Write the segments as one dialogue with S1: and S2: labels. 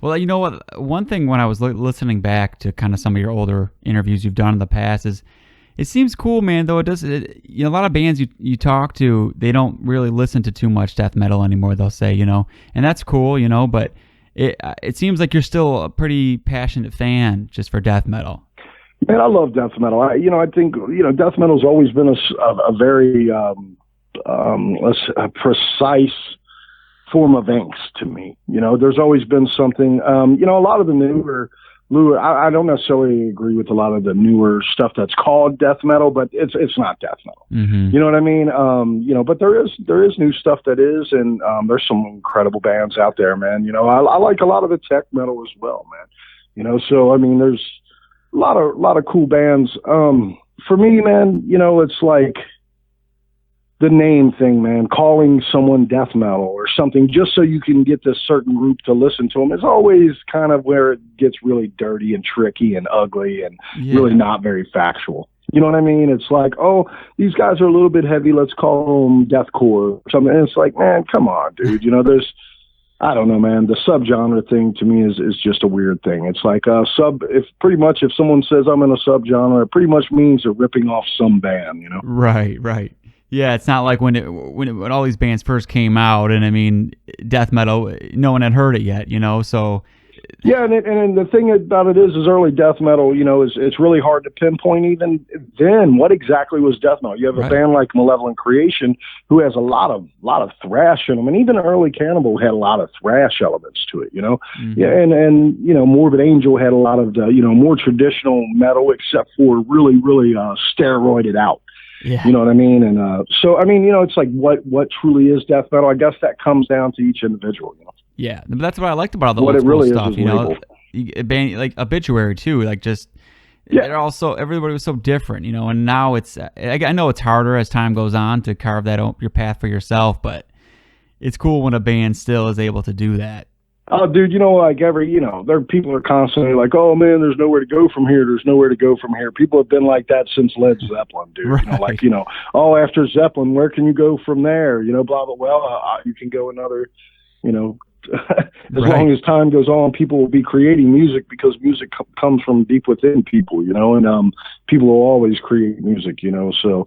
S1: Well, you know what? One thing when I was listening back to kind of some of your older interviews you've done in the past is it seems cool, man. Though a lot of bands you talk to, they don't really listen to too much death metal anymore. They'll say, and that's cool, but it seems like you're still a pretty passionate fan just for death metal.
S2: Man, I love death metal. I think death metal's always been a very precise form of angst to me. There's always been something. A lot of the newer. I don't necessarily agree with a lot of the newer stuff that's called death metal, but it's not death metal.
S1: Mm-hmm.
S2: You know what I mean? But there is new stuff that is, and there's some incredible bands out there, man. I like a lot of the tech metal as well, man. So I mean, there's a lot of cool bands. For me, man, it's like the name thing, man, calling someone death metal or something just so you can get this certain group to listen to them is always kind of where it gets really dirty and tricky and ugly and really not very factual. You know what I mean? It's like, oh, these guys are a little bit heavy. Let's call them deathcore or something. And it's like, man, come on, dude. I don't know, man. The subgenre thing to me is just a weird thing. It's like if someone says I'm in a subgenre, it pretty much means they're ripping off some band,
S1: Right. Yeah, it's not like when all these bands first came out, and I mean, death metal, no one had heard it yet, so.
S2: Yeah, and the thing about it is early death metal, it's really hard to pinpoint even then what exactly was death metal. You have a band like Malevolent Creation who has a lot of thrash in them, and even early Cannibal had a lot of thrash elements to it,
S1: Mm-hmm.
S2: Yeah, and Morbid Angel had a lot of the, more traditional metal, except for really, really steroided out.
S1: Yeah.
S2: You know what I mean? And so, I mean, it's like what truly is death metal. I guess that comes down to each individual,
S1: Yeah, but that's what I liked about all the
S2: what
S1: old
S2: it really
S1: stuff,
S2: is
S1: A band like Obituary too, like just they're also everybody was so different, and now it's I know it's harder as time goes on to carve your path for yourself, but it's cool when a band still is able to do that.
S2: Oh, dude, there people are constantly like, oh man, there's nowhere to go from here. There's nowhere to go from here. People have been like that since Led Zeppelin, dude.
S1: Right.
S2: After Zeppelin, where can you go from there? Blah, blah, well, you can go another, as long as time goes on, people will be creating music because music comes from deep within people, and people will always create music, so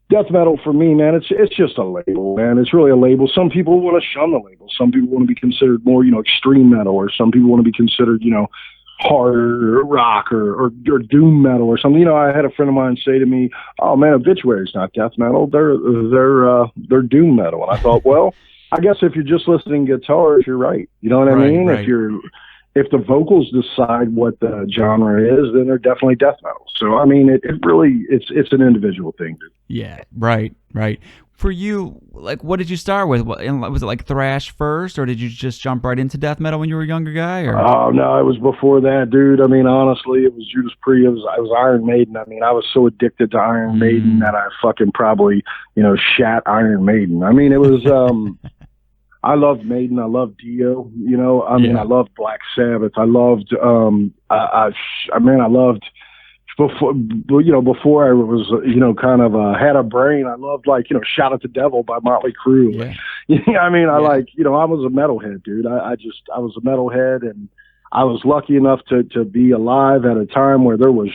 S2: death metal for me, man, it's just a label, man. It's really a label. Some people want to shun the label. Some people want to be considered more, extreme metal, or some people want to be considered, harder rock or doom metal or something. I had a friend of mine say to me, "Oh man, Obituary's not death metal. They're doom metal." And I thought, well, I guess if you're just listening to guitars, you're right. You know what I mean? Right. If the vocals decide what the genre is, then they're definitely death metal. So, I mean, it really, it's an individual thing, dude.
S1: Yeah, right. For you, like, what did you start with? Was it like thrash first, or did you just jump right into death metal when you were a younger guy? Or?
S2: Oh, no, it was before that, dude. I mean, honestly, it was Judas Priest. I was Iron Maiden. I mean, I was so addicted to Iron Maiden that I fucking probably, shat Iron Maiden. I mean, it was... I loved Maiden. I loved Dio. I loved Black Sabbath. I loved. I loved before I was, kind of had a brain. I loved Shout at the Devil by Motley Crue. Yeah. I mean, I was a metalhead, dude. I was a metalhead, and I was lucky enough to be alive at a time where there was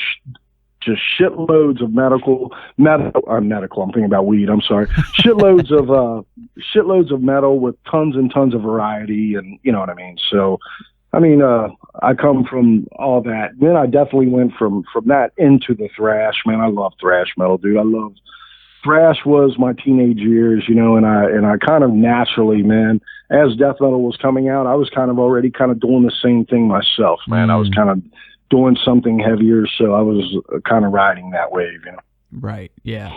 S2: just shitloads of medical. I'm thinking about weed. I'm sorry. Shitloads of metal with tons and tons of variety, and you know what I mean. So, I mean, I come from all that. Then I definitely went from that into the thrash. Man, I love thrash metal, dude. Thrash was my teenage years, and I kind of naturally, man, as death metal was coming out, I was kind of already kind of doing the same thing myself, man. I was kind of doing something heavier, so I was kind of riding that wave,
S1: Right, yeah.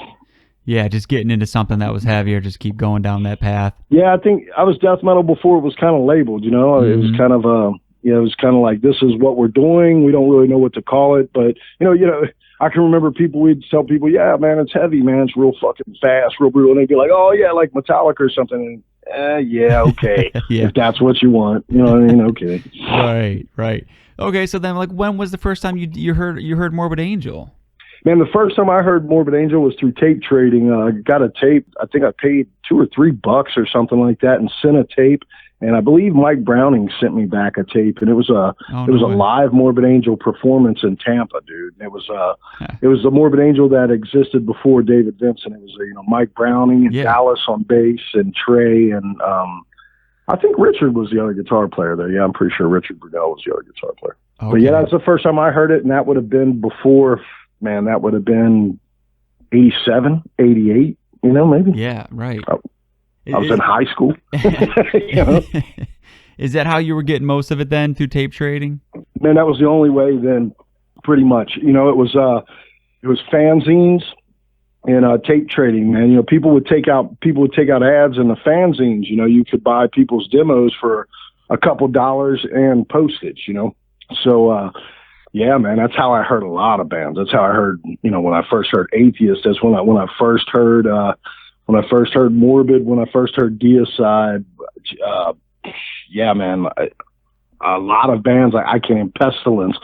S1: Yeah, just getting into something that was heavier, just keep going down that path.
S2: Yeah, I think I was death metal before it was kind of labeled, It was kind of, it was kind of like, this is what we're doing. We don't really know what to call it, but, I can remember we'd tell people, yeah, man, it's heavy, man. It's real fucking fast, real brutal. And they'd be like, oh, yeah, like Metallica or something. And, yeah, okay.
S1: Yeah.
S2: If that's what you want. You know what I mean? Okay.
S1: Right. Okay, so then, like, when was the first time you heard Morbid Angel?
S2: Man, the first time I heard Morbid Angel was through tape trading. I got a tape. I think I paid $2 or $3 or something like that and sent a tape. And I believe Mike Browning sent me back a tape, and it was a live Morbid Angel performance in Tampa, dude. And it was the Morbid Angel that existed before David Vincent. It was Mike Browning and Dallas on bass and Trey, and I think Richard was the other guitar player there. Yeah, I'm pretty sure Richard Brunel was the other guitar player. Okay. But yeah, that's the first time I heard it, and that would have been before, man, that would have been 87, 88, maybe.
S1: Yeah, right.
S2: I was in high school.
S1: Is that how you were getting most of it then, through tape trading?
S2: Man, that was the only way then, pretty much. It was fanzines and tape trading, man. People would take out ads in the fanzines. You could buy people's demos for a couple dollars and postage, So yeah, man, that's how I heard a lot of bands. That's how I heard, when I first heard Atheist. That's when I first heard Morbid, when I first heard Deicide. Yeah, man, a lot of bands. I can't, Pestilence,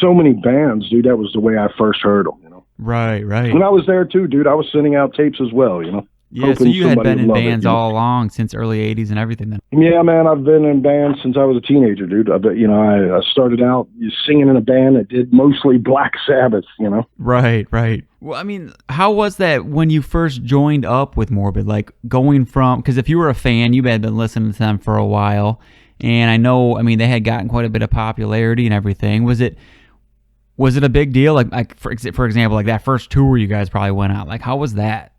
S2: so many bands, dude. That was the way I first heard them.
S1: Right.
S2: When I was there too, dude, I was sending out tapes as well.
S1: Yeah, so you had been in bands all along since early '80s and everything. Then.
S2: Yeah, man, I've been in bands since I was a teenager, dude. I started out singing in a band that did mostly Black Sabbath.
S1: Right. Well, I mean, how was that when you first joined up with Morbid? Like going from, because if you were a fan, you had been listening to them for a while, and I know, they had gotten quite a bit of popularity and everything. Was it a big deal? Like for example, like that first tour you guys probably went out. Like, how was that?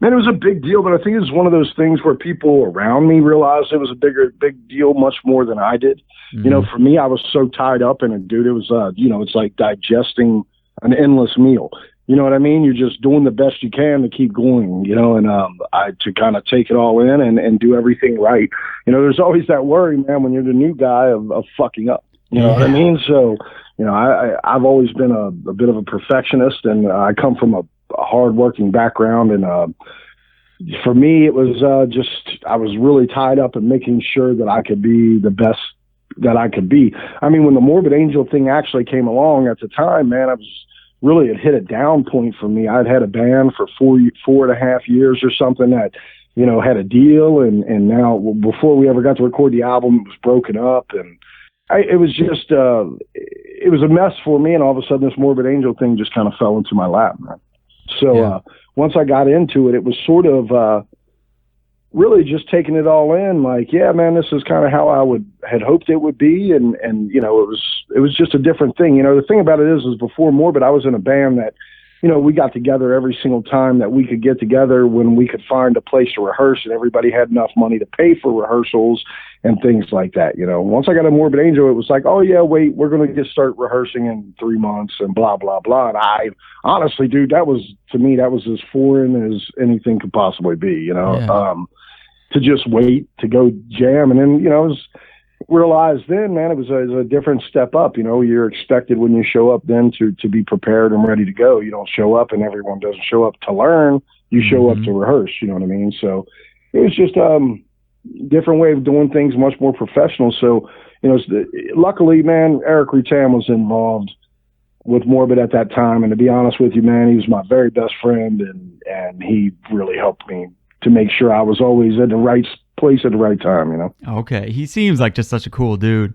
S2: Man, it was a big deal, but I think it was one of those things where people around me realized it was a big deal, much more than I did. Mm-hmm. For me, I was so tied up in it, dude. It was, it's like digesting an endless meal. You know what I mean? You're just doing the best you can to keep going, and to kind of take it all in and do everything right. There's always that worry, man, when you're the new guy of fucking up. You know what I mean? So, I've always been a bit of a perfectionist, and I come from a hard-working background, and for me, it was I was really tied up in making sure that I could be the best that I could be. When the Morbid Angel thing actually came along at the time, man, it hit a down point for me. I'd had a band for 4.5 years or something that, had a deal, and now before we ever got to record the album, it was broken up, and it was just, it was a mess for me, and all of a sudden this Morbid Angel thing just kind of fell into my lap, man. So once I got into it, it was sort of really just taking it all in. Like, yeah, man, this is kind of how I had hoped it would be, and it was just a different thing. The thing about it is before Morbid, I was in a band that, we got together every single time that we could get together when we could find a place to rehearse, and everybody had enough money to pay for rehearsals and things like that. Once I got a Morbid Angel, it was like, oh yeah, wait, we're going to start rehearsing in 3 months and blah, blah, blah. And I honestly, dude, to me, that was as foreign as anything could possibly be, to just wait to go jam. And then, realized then, man, it was a different step up. You're expected when you show up then to be prepared and ready to go. You don't show up, and everyone doesn't show up to learn. You show up to rehearse, you know what I mean? So it was just different way of doing things, much more professional. So, luckily, man, Eric Rutan was involved with Morbid at that time. And to be honest with you, man, he was my very best friend, and he really helped me to make sure I was always at the right place at the right time,
S1: Okay. He seems like just such a cool dude.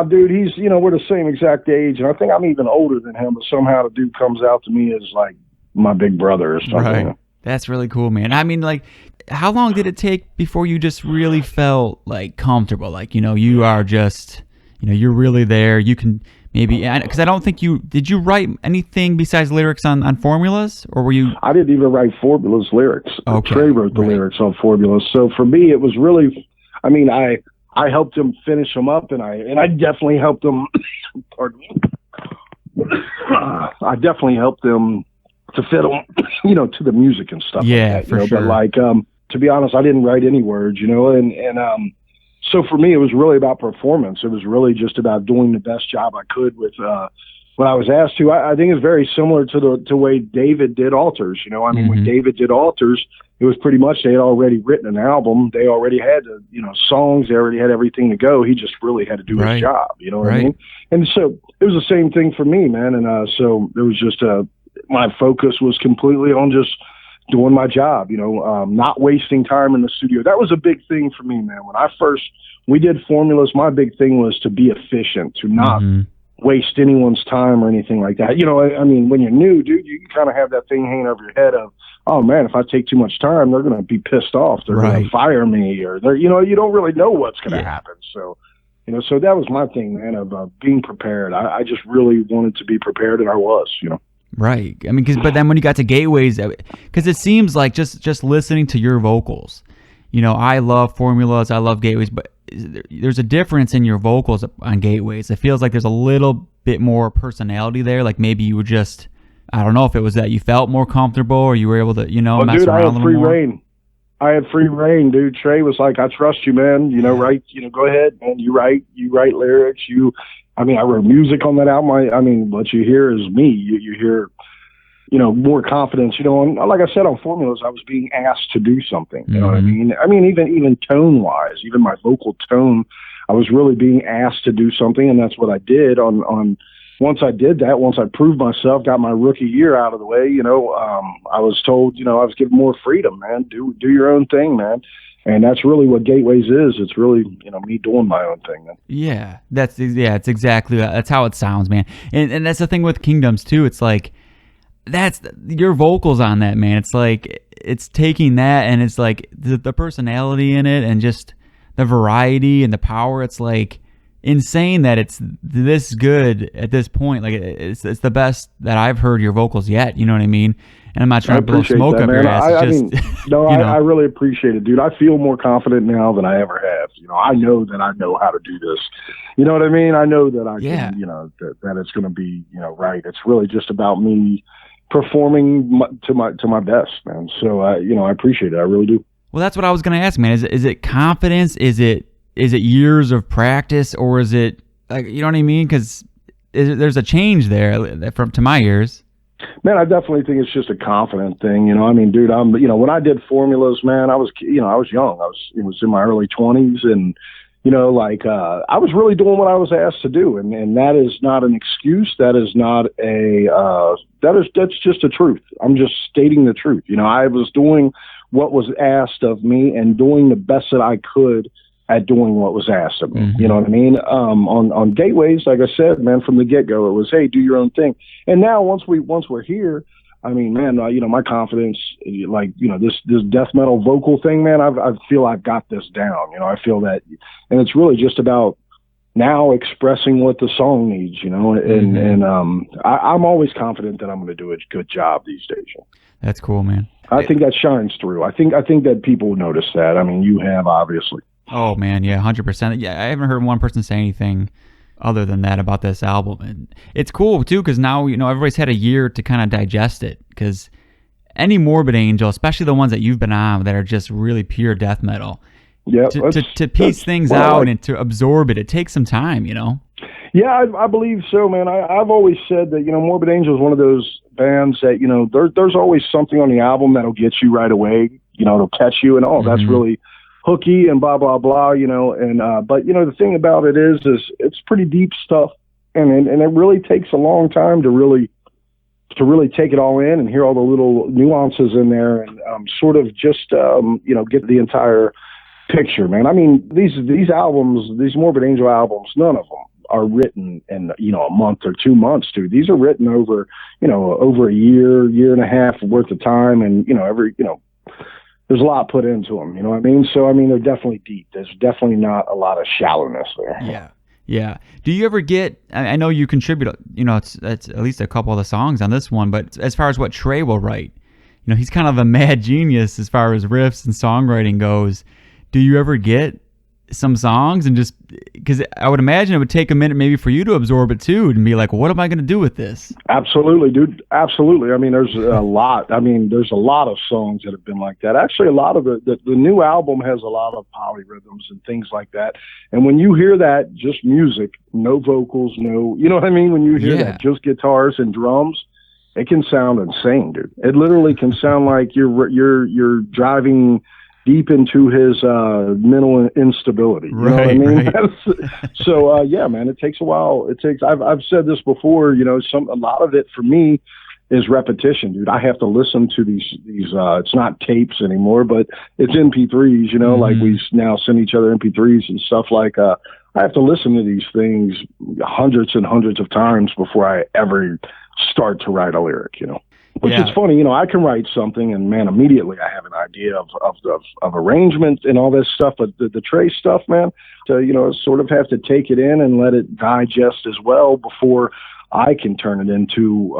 S2: Dude, he's, we're the same exact age, and I think I'm even older than him, but somehow the dude comes out to me as like my big brother or something.
S1: Right. That's really cool, man. How long did it take before you just really felt like comfortable? Like, you are just, you're really there. You can maybe, because I don't think did you write anything besides lyrics on Formulas, or were you?
S2: I didn't even write Formulas lyrics.
S1: Okay.
S2: Trey wrote the lyrics on Formulas. So for me, it was really, I helped him finish them up, and I definitely helped him, pardon me. I definitely helped them to fit them, to the music and stuff.
S1: Yeah,
S2: like that,
S1: for sure.
S2: But to be honest, I didn't write any words, and so for me, it was really about performance. It was really just about doing the best job I could with what I was asked to. I think it's very similar to the way David did Altars. When David did Altars, it was pretty much they had already written an album. They already had songs. They already had everything to go. He just really had to do his job. You know what I mean? And so it was the same thing for me, man. And so it was just my focus was completely on just doing my job, not wasting time in the studio. That was a big thing for me, man. we did formulas. My big thing was to be efficient, to not waste anyone's time or anything like that. You know, I mean, when you're new, dude, you kind of have that thing hanging over your head of, oh man, if I take too much time, they're going to be pissed off. They're going to fire me, or they're, you know, you don't really know what's going to happen. So, you know, so that was my thing, man, of being prepared. I just really wanted to be prepared, and I was, you know.
S1: Right. I mean, but then when you got to Gateways, because it seems like just listening to your vocals, you know, I love formulas, I love Gateways, but there's a difference in your vocals on Gateways. It feels like there's a little bit more personality there. Like maybe you were just, I don't know if it was that you felt more comfortable or you were able to, you know, mess around a little more.
S2: I had free reign, dude. Trey was like, I trust you, man. You know, write, you know, go ahead, man. You write lyrics. I mean, I wrote music on that album. I mean, what you hear is me. You hear, you know, more confidence, you know, and like I said, on formulas, I was being asked to do something, you know what I mean? I mean, even tone wise, even my vocal tone, I was really being asked to do something. And that's what I did on once I did that, once I proved myself, got my rookie year out of the way, you know, I was told, you know, I was given more freedom, man, do your own thing, man. And that's really what Gateways is. It's really, you know, me doing my own thing, man.
S1: Yeah, it's exactly, that's how it sounds, man. And that's the thing with Kingdoms too. It's like, that's your vocals on that, man. It's like it's taking that and it's like the personality in it and just the variety and the power. It's like insane that it's this good at this point. Like it's the best that I've heard your vocals yet. You know what I mean? And I'm not trying to blow smoke up your ass.
S2: I mean, I really appreciate it, dude. I feel more confident now than I ever have. You know, I know that I know how to do this. You know what I mean? I know that I can, you know, that it's going to be, you know, right. It's really just about me performing to my best, man. So you know, I appreciate it. I really do. Well,
S1: that's what I was going to ask, man. Is it confidence? Is it years of practice, or is it like, you know what I mean? Because there's a change there from to my ears.
S2: Man, I definitely think it's just a confident thing. You know, I mean, dude, you know, when I did formulas, man, I was young. It was in my early 20s, and you know, like I was really doing what I was asked to do, and that is not an excuse. That is not that's just the truth. I'm just stating the truth. You know, I was doing what was asked of me and doing the best that I could at doing what was asked of me. You know what I mean? On Gateways, like I said, man, from the get go, it was, hey, do your own thing. And now once we're here, I mean, man, you know, my confidence, like, you know, this death metal vocal thing, man, I feel I've got this down. You know, I feel that, and it's really just about now expressing what the song needs, you know, and I'm always confident that I'm going to do a good job these days.
S1: That's cool, man.
S2: I think that shines through. I think that people notice that. I mean, you have, obviously.
S1: Oh man, yeah, 100%. Yeah, I haven't heard one person say anything other than that about this album, and it's cool too because now, you know, everybody's had a year to kind of digest it. Because any Morbid Angel, especially the ones that you've been on that are just really pure death metal, to piece things out and to absorb it takes some time, you know.
S2: Yeah, I believe so, man. I've always said that, you know, Morbid Angel is one of those bands that, you know, there's always something on the album that'll get you right away. You know, it'll catch you, and that's really hooky and blah blah blah, you know. And but you know, the thing about it is it's pretty deep stuff, and it really takes a long time to really take it all in and hear all the little nuances in there, and sort of just you know, get the entire picture, man. I mean, these albums, these Morbid Angel albums, none of them are written in, you know, a month or 2 months, dude. These are written over, you know, over a year and a half worth of time, and you know, there's a lot put into them, you know what I mean? So, I mean, they're definitely deep. There's definitely not a lot of shallowness there.
S1: Yeah. Yeah. Do you ever get, I know you contribute, you know, it's at least a couple of the songs on this one, but as far as what Trey will write, you know, he's kind of a mad genius as far as riffs and songwriting goes. Do you ever get some songs and just, because I would imagine it would take a minute maybe for you to absorb it too and be like, well, what am I going to do with this?
S2: Absolutely, dude. Absolutely. I mean, there's a lot. I mean, there's a lot of songs that have been like that. Actually, a lot of the new album has a lot of polyrhythms and things like that. And when you hear that, just music, no vocals, no, you know what I mean? When you hear that, just guitars and drums, it can sound insane, dude. It literally can sound like you're driving deep into his mental instability. You know what I mean? Right. So yeah, man, it takes a while. I've said this before, you know, a lot of it for me is repetition, dude. I have to listen to these it's not tapes anymore, but it's MP3s, like we now send each other MP3s and stuff like, I have to listen to these things hundreds and hundreds of times before I ever start to write a lyric, which is funny. I can write something and man, immediately I have an idea of arrangement and all this stuff, but the Trey stuff, man, to, sort of have to take it in and let it digest as well before I can turn it into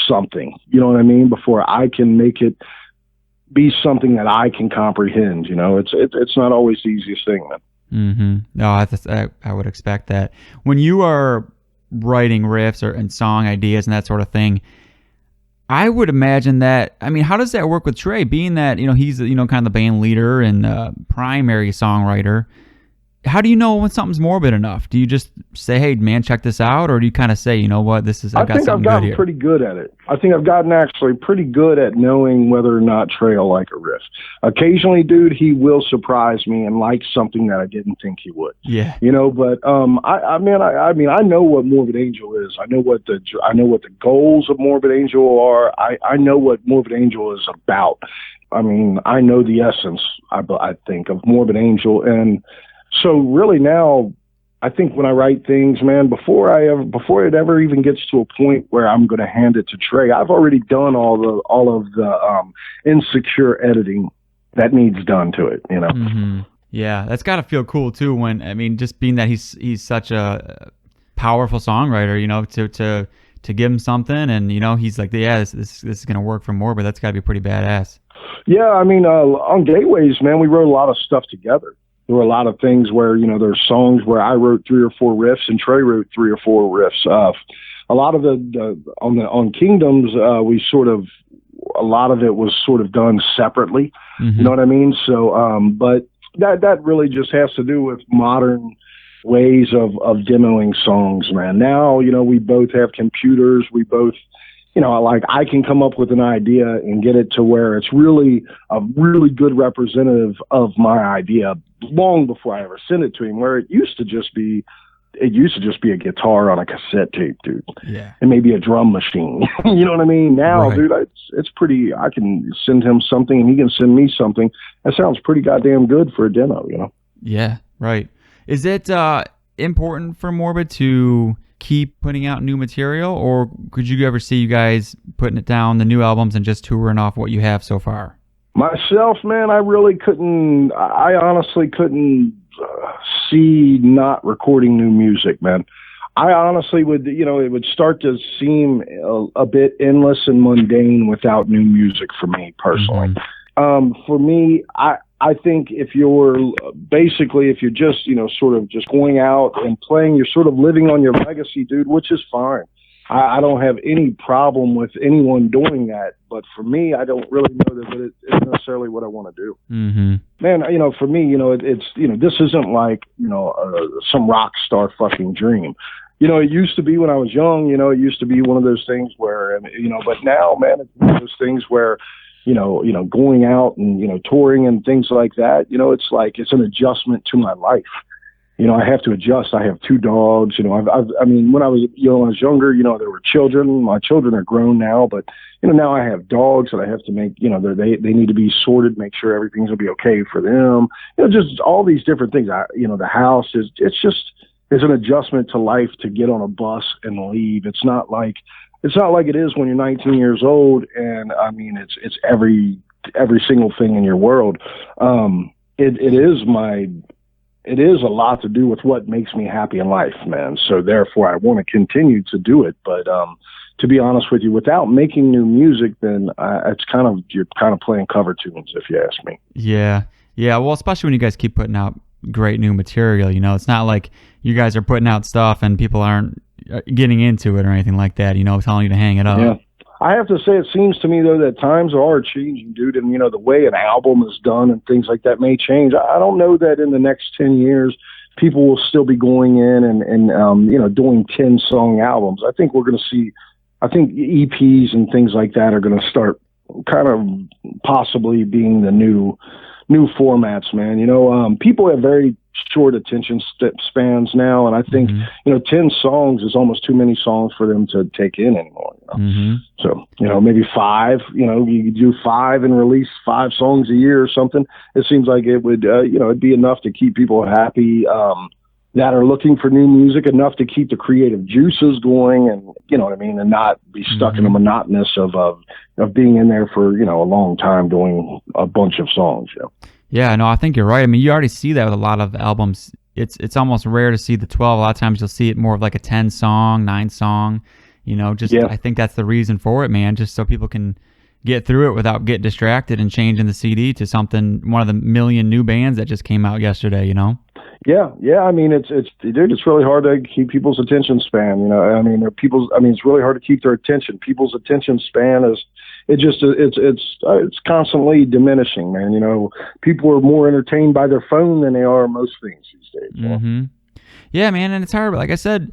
S2: something, you know what I mean? Before I can make it be something that I can comprehend, it's not always the easiest thing, man.
S1: Mm-hmm. No, I would expect that. When you are writing riffs and song ideas and that sort of thing, I would imagine that, how does that work with Trey, being that, he's, kind of the band leader and primary songwriter? How do you know when something's morbid enough? Do you just say, hey, man, check this out? Or do you kind of say, you know what,
S2: I think I've gotten pretty good at it. I think I've gotten actually pretty good at knowing whether or not Trey will like a riff. Occasionally, dude, he will surprise me and like something that I didn't think he would.
S1: Yeah.
S2: But I know what Morbid Angel is. I know what the goals of Morbid Angel are. I know what Morbid Angel is about. I know the essence, I think, of Morbid Angel. And so really now, I think when I write things, man, before it ever even gets to a point where I'm going to hand it to Trey, I've already done all of the insecure editing that needs done to it,
S1: Mm-hmm. Yeah, that's got to feel cool too. When just being that he's such a powerful songwriter, to give him something, and he's like, yeah, this is going to work for Morbid. That's got to be pretty badass.
S2: Yeah, on Gateways, man, we wrote a lot of stuff together. There were a lot of things where, there's songs where I wrote 3 or 4 riffs and Trey wrote 3 or 4 riffs. A lot of on Kingdoms, a lot of it was sort of done separately. Mm-hmm. You know what I mean? So, but that really just has to do with modern ways of demoing songs, man. Now, we both have computers. We both, I can come up with an idea and get it to where it's really a really good representative of my idea long before I ever send it to him, where it used to just be a guitar on a cassette tape, dude.
S1: Yeah. And
S2: maybe a drum machine. You know what I mean? Now, right. Dude, it's pretty, I can send him something and he can send me something. That sounds pretty goddamn good for a demo,
S1: Yeah, right. Is it important for Morbid to keep putting out new material, or could you ever see you guys putting it down, the new albums, and just touring off what you have so far?
S2: Myself, man, I honestly couldn't see not recording new music, man. I honestly would, it would start to seem a bit endless and mundane without new music for me personally. Mm-hmm. For me, I think if you're just, sort of just going out and playing, you're sort of living on your legacy, dude, which is fine. I don't have any problem with anyone doing that. But for me, I don't really know that it's necessarily what I want to do.
S1: Mm-hmm.
S2: Man, for me, it's, this isn't like, some rock star fucking dream. It used to be when I was young, it used to be one of those things where, but now, man, it's one of those things where, going out and, touring and things like that, it's like, it's an adjustment to my life. I have to adjust. I have 2 dogs, when I was younger, there were children. My children are grown now, but, now I have dogs that I have to make, they need to be sorted, make sure everything's gonna be okay for them. Just all these different things. The house it's an adjustment to life to get on a bus and leave. It's not like it is when you're 19 years old, and it's every single thing in your world. It is a lot to do with what makes me happy in life, man. So therefore I want to continue to do it. But, to be honest with you, without making new music, then you're kind of playing cover tunes, if you ask me.
S1: Yeah. Yeah. Well, especially when you guys keep putting out great new material, it's not like you guys are putting out stuff and people aren't getting into it or anything like that, telling you to hang it up.
S2: Yeah. I have to say, it seems to me, though, that times are changing, dude. And, the way an album is done and things like that may change. I don't know that in the next 10 years, people will still be going in and doing 10-song albums. I think we're going to see, EPs and things like that are going to start kind of possibly being the new formats, man. People have very short attention spans now. And I think, 10 songs is almost too many songs for them to take in anymore. So, maybe 5, you do 5 and release 5 songs a year or something. It seems like it would, it'd be enough to keep people happy, that are looking for new music, enough to keep the creative juices going, and and not be stuck in the monotonous of being in there for a long time doing a bunch of songs.
S1: Yeah, no, I think you're right. I mean, you already see that with a lot of albums. It's almost rare to see the 12. A lot of times you'll see it more of like a 10 song, 9 song. I think that's the reason for it, man. Just so people can get through it without getting distracted and changing the CD to one of the million new bands that just came out yesterday.
S2: Yeah. I mean, it's really hard to keep people's attention span. It's really hard to keep their attention. People's attention span it's constantly diminishing, man. People are more entertained by their phone than they are most things these days.
S1: Yeah, man, and it's hard. But like I said,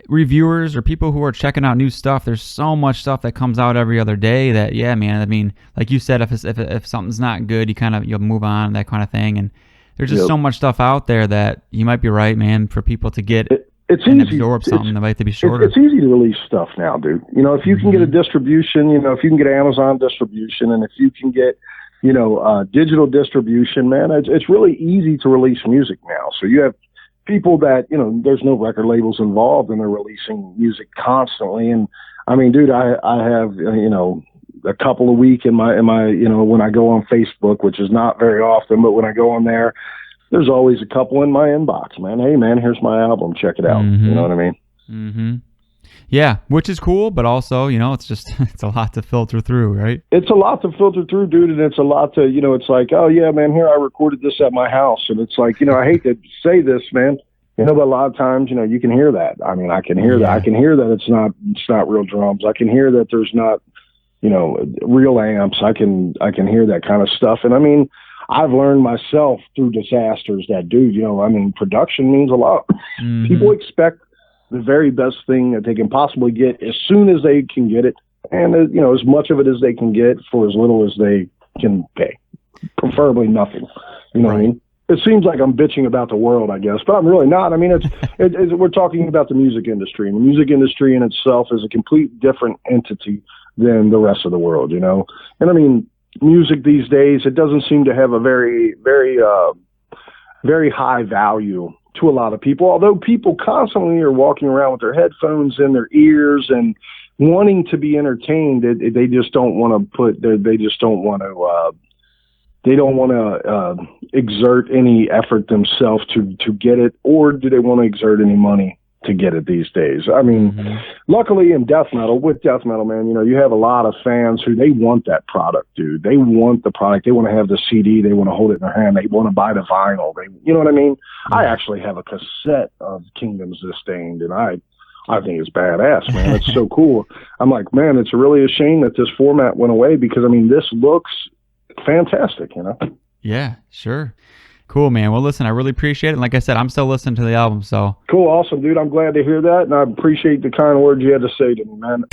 S1: reviewers or people who are checking out new stuff, there's so much stuff that comes out every other day that, yeah, man. I mean, like you said, if something's not good, you'll move on, that kind of thing, and there's just so much stuff out there that you might be right, man, for people to get absorb something that might be shorter.
S2: It's easy to release stuff now, dude. If you can get a distribution, if you can get Amazon distribution, and if you can get, digital distribution, man, it's really easy to release music now. So you have people that, there's no record labels involved, and they're releasing music constantly. And I mean, dude, I have, a couple a week in my, when I go on Facebook, which is not very often, but when I go on there's always a couple in my inbox, man. Hey, man, here's my album. Check it out. You know what I mean?
S1: Yeah, which is cool, but also, it's a lot to filter through, right?
S2: It's a lot to filter through, dude, and it's a lot to, it's like, oh, yeah, man, here I recorded this at my house, and it's like, I hate to say this, man, but a lot of times, you can hear that. I mean, I can hear that. I can hear that it's not real drums. I can hear that there's not, real amps. I can hear that kind of stuff. And I mean, I've learned myself through disasters that, dude, production means a lot. People expect the very best thing that they can possibly get as soon as they can get it. And, as much of it as they can get for as little as they can pay, preferably nothing. You know what I mean? It seems like I'm bitching about the world, I guess, but I'm really not. I mean, we're talking about the music industry, and the music industry in itself is a complete different entity than the rest of the world, And I mean, music these days, it doesn't seem to have a very, very, very high value to a lot of people, although people constantly are walking around with their headphones in their ears and wanting to be entertained. They just don't want to exert any effort themselves to get it, or do they want to exert any money to get it these days? I mean, luckily with death metal, man, you have a lot of fans who they want that product, dude. They want the product. They want to have the CD. They want to hold it in their hand. They want to buy the vinyl. You know what I mean? I actually have a cassette of Kingdoms Disdained, and I think it's badass, man. It's so cool. I'm like, man, it's really a shame that this format went away, because I mean, this looks fantastic,
S1: Yeah, sure. Cool, man. Well, listen, I really appreciate it. And like I said, I'm still listening to the album, so.
S2: Cool, awesome, dude. I'm glad to hear that, and I appreciate the kind words you had to say to me, man.